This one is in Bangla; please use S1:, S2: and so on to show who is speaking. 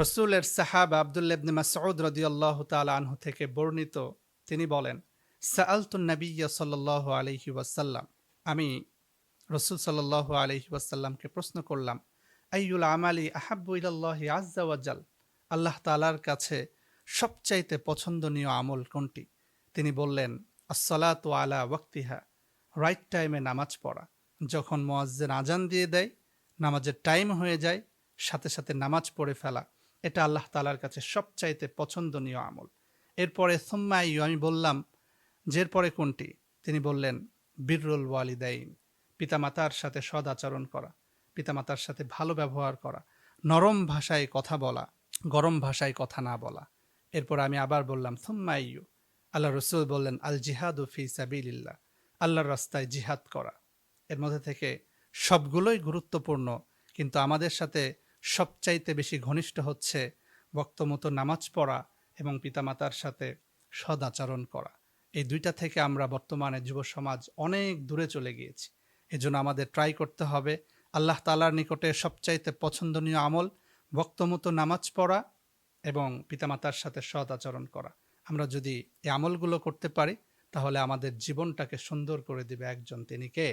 S1: রসুলের সাহাবা আব্দুল্লাহ ইবনে মাসউদ রাদিয়াল্লাহু তাআলা আনহু থেকে বর্ণিত, তিনি বলেন, সাআলতুন নাবিয়্যা সাল্লাল্লাহু আলাইহি ওয়াসাল্লাম, আমি রসুল সাল্লাল্লাহু আলাইহি ওয়াসাল্লামকে প্রশ্ন করলাম, আইয়ুল আমালি আহাব্বু ইলাল্লাহি আযযা ওয়া জাল, আল্লাহ তাআলার কাছে সবচাইতে পছন্দনীয় আমল কোনটি? তিনি বললেন, আসসালাতু আলা ওয়াক্তিহা, রাইট টাইমে নামাজ পড়া। যখন মুয়াজ্জিন আজান দিয়ে দেয়, নামাজের টাইম হয়ে যায়, সাথে সাথে নামাজ পড়ে ফেলা, এটা আল্লাহ তাআলার কাছে সবচাইতে পছন্দনীয় আমল। এরপরে সুম্মা আইয়ু, আমি বললাম যে এরপরে কোনটি? তিনি বললেন, বিররুল ওয়ালিদাইন, পিতামাতার সাথে সদ আচরণ করা, পিতামাতার সাথে ভালো ব্যবহার করা, নরম ভাষায় কথা বলা, গরম ভাষায় কথা না বলা। এরপর আমি আবার বললাম সুম্মা আইয়ু, আল্লাহ রসুল বললেন, আল জিহাদু ফি সাবিলিল্লাহ, আল্লাহর রাস্তায় জিহাদ করা। এর মধ্যে থেকে সবগুলোই গুরুত্বপূর্ণ, কিন্তু আমাদের সাথে সবচাইতে বেশি ঘনিষ্ঠ হচ্ছে বক্তমতো নামাজ পড়া এবং পিতামাতার সাথে সদাচরণ করা। এই দুইটা থেকে আমরা বর্তমানে যুব সমাজ অনেক দূরে চলে গিয়েছি। এজন্য আমাদের ট্রাই করতে হবে আল্লাহ তাআলার নিকটে সবচাইতে পছন্দনীয় আমল বক্তমতো নামাজ পড়া এবং পিতামাতার সাথে সৎ আচরণ করা। আমরা যদি এই আমলগুলো করতে পারি, তাহলে আমাদের জীবনটাকে সুন্দর করে দিবে একজন, তিনি কে?